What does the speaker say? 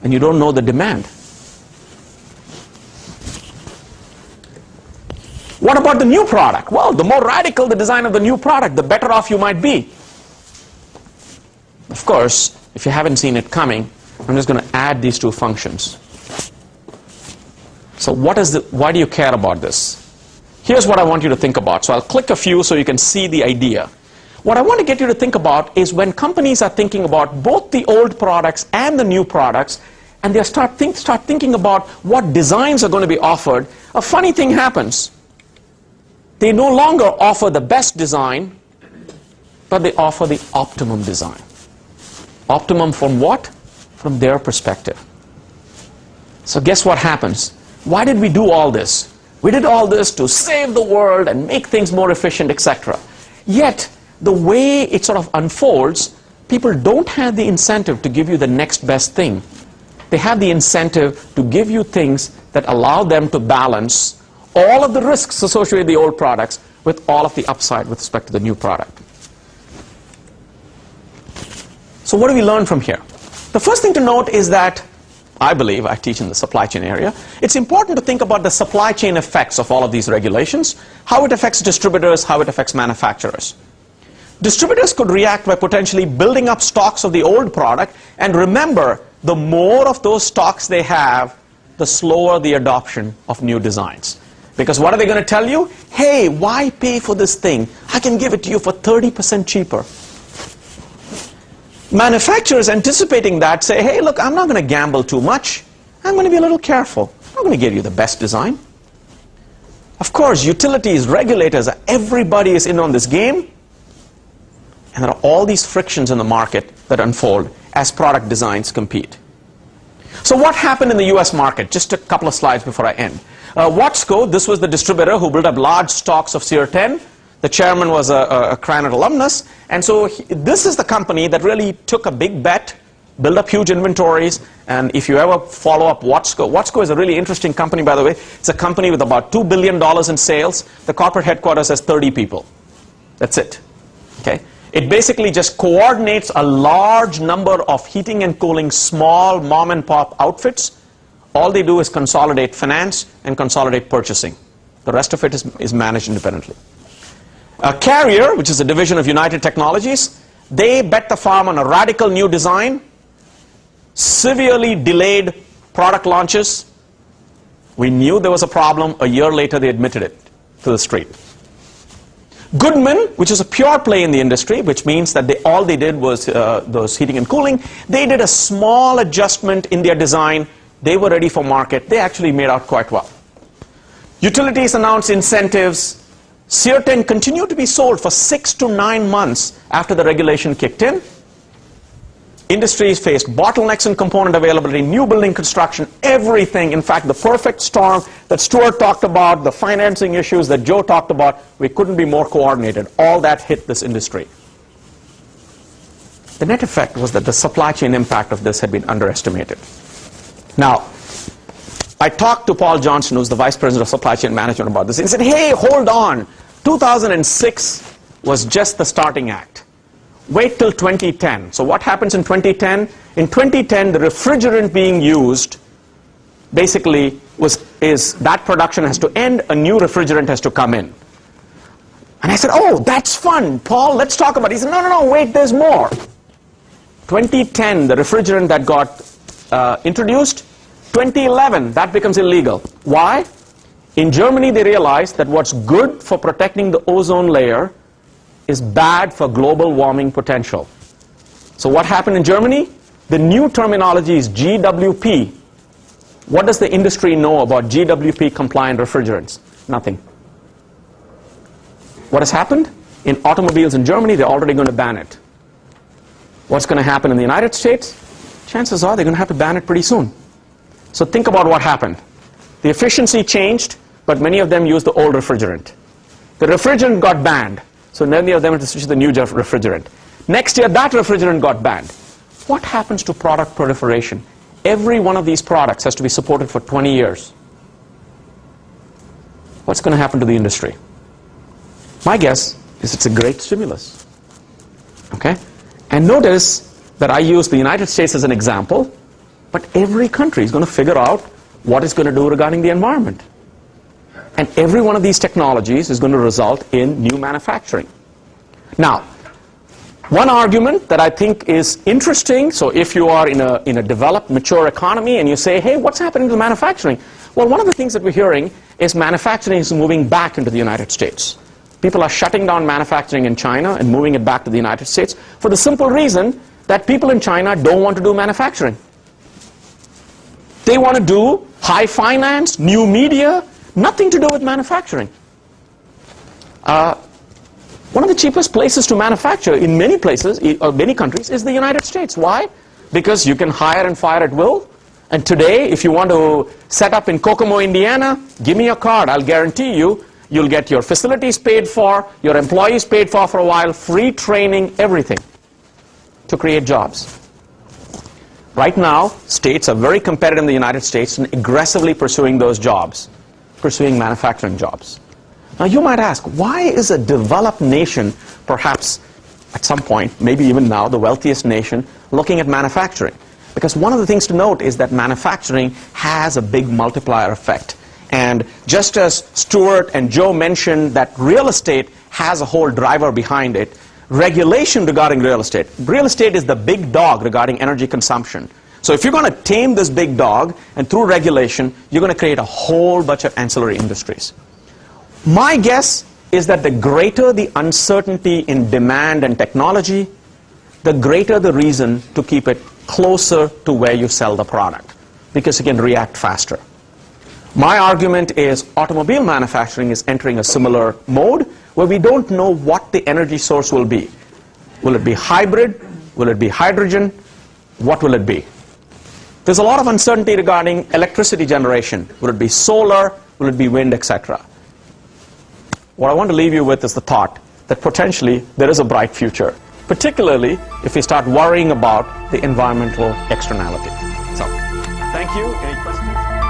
and you don't know the demand. What about the new product? Well, the more radical the design of the new product, the better off you might be. Of course, if you haven't seen it coming, I'm just going to add these two functions. So why do you care about this? Here's what I want you to think about. So I'll click a few so you can see the idea. What I want to get you to think about is when companies are thinking about both the old products and the new products, and they start thinking about what designs are going to be offered, a funny thing happens. They no longer offer the best design, but they offer the optimum design. Optimum from what? From their perspective. So guess what happens? Why did we do all this? We did all this to save the world and make things more efficient, etc. Yet, the way it sort of unfolds, people don't have the incentive to give you the next best thing. They have the incentive to give you things that allow them to balance all of the risks associated with the old products with all of the upside with respect to the new product. So what do we learn from here? The first thing to note is that, I believe, I teach in the supply chain area, it's important to think about the supply chain effects of all of these regulations, how it affects distributors, how it affects manufacturers. Distributors could react by potentially building up stocks of the old product, and remember, the more of those stocks they have, the slower the adoption of new designs. Because what are they going to tell you? Hey, why pay for this thing? I can give it to you for 30% cheaper. Manufacturers anticipating that say, hey, look, I'm not going to gamble too much. I'm going to be a little careful. I'm not going to give you the best design. Of course, utilities, regulators, everybody is in on this game. And there are all these frictions in the market that unfold as product designs compete. So what happened in the US market? Just a couple of slides before I end. Watsco, this was the distributor who built up large stocks of Sear 10. The chairman was a Krannert alumnus. And so this is the company that really took a big bet, built up huge inventories. And if you ever follow up Watsco, Watsco is a really interesting company, by the way. It's a company with about $2 billion in sales. The corporate headquarters has 30 people. That's it. Okay? It basically just coordinates a large number of heating and cooling small mom and pop outfits. All they do is consolidate finance and consolidate purchasing. The rest of it is managed independently. Carrier, which is a division of United Technologies, they bet the farm on a radical new design, severely delayed product launches. We knew there was a problem. A year later, they admitted it to the street. Goodman, which is a pure play in the industry, which means that all they did was those heating and cooling. They did a small adjustment in their design. They were ready for market. They actually made out quite well. Utilities announced incentives. Sear 10 continued to be sold for 6 to 9 months after the regulation kicked in. Industries faced bottlenecks in component availability, new building construction, everything. In fact, the perfect storm that Stuart talked about, the financing issues that Joe talked about, we couldn't be more coordinated. All that hit this industry. The net effect was that the supply chain impact of this had been underestimated. Now, I talked to Paul Johnson, who's the Vice President of Supply Chain Management, about this. He said, hey, hold on. 2006 was just the starting act. Wait till 2010. So what happens in 2010? In 2010, the refrigerant being used basically is that production has to end, a new refrigerant has to come in. And I said, oh, that's fun, Paul, let's talk about it. He said, no, wait, there's more. 2010, the refrigerant that got introduced, 2011, that becomes illegal. Why? In Germany, they realized that what's good for protecting the ozone layer is bad for global warming potential. So what happened in Germany? The new terminology is GWP. What does the industry know about GWP compliant refrigerants? Nothing. What has happened? In automobiles in Germany, they're already going to ban it. What's going to happen in the United States? Chances are they're going to have to ban it pretty soon. So think about what happened. The efficiency changed, but many of them used the old refrigerant. The refrigerant got banned. So many of them had to switch to the new refrigerant. Next year, that refrigerant got banned. What happens to product proliferation? Every one of these products has to be supported for 20 years. What's going to happen to the industry? My guess is it's a great stimulus. Okay? And notice that I use the United States as an example, But every country is going to figure out what it's going to do regarding the environment. And every one of these technologies is going to result in new manufacturing. Now, one argument that I think is interesting, so if you are in a developed, mature economy and you say, hey, what's happening to manufacturing? Well, one of the things that we're hearing is manufacturing is moving back into the United States. People are shutting down manufacturing in China and moving it back to the United States for the simple reason that people in China don't want to do manufacturing. They want to do high finance, new media, nothing to do with manufacturing. One of the cheapest places to manufacture in many places, or many countries, is the United States. Why? Because you can hire and fire at will. And today, if you want to set up in Kokomo, Indiana, give me your card. I'll guarantee you, you'll get your facilities paid for, your employees paid for a while, free training, everything to create jobs. Right now, states are very competitive in the United States and aggressively pursuing those jobs, pursuing manufacturing jobs. Now, you might ask, why is a developed nation, perhaps at some point, maybe even now, the wealthiest nation, looking at manufacturing? Because one of the things to note is that manufacturing has a big multiplier effect. And just as Stuart and Joe mentioned that real estate has a whole driver behind it, regulation regarding real estate is the big dog regarding energy consumption. So if you're going to tame this big dog, and through regulation, you're going to create a whole bunch of ancillary industries. My guess is that the greater the uncertainty in demand and technology, the greater the reason to keep it closer to where you sell the product, because you can react faster. My argument is automobile manufacturing is entering a similar mode where we don't know what the energy source will be. Will it be hybrid? Will it be hydrogen? What will it be? There's a lot of uncertainty regarding electricity generation. Will it be solar? Will it be wind, etc.? What I want to leave you with is the thought that potentially there is a bright future, particularly if we start worrying about the environmental externality. So, thank you. Any questions?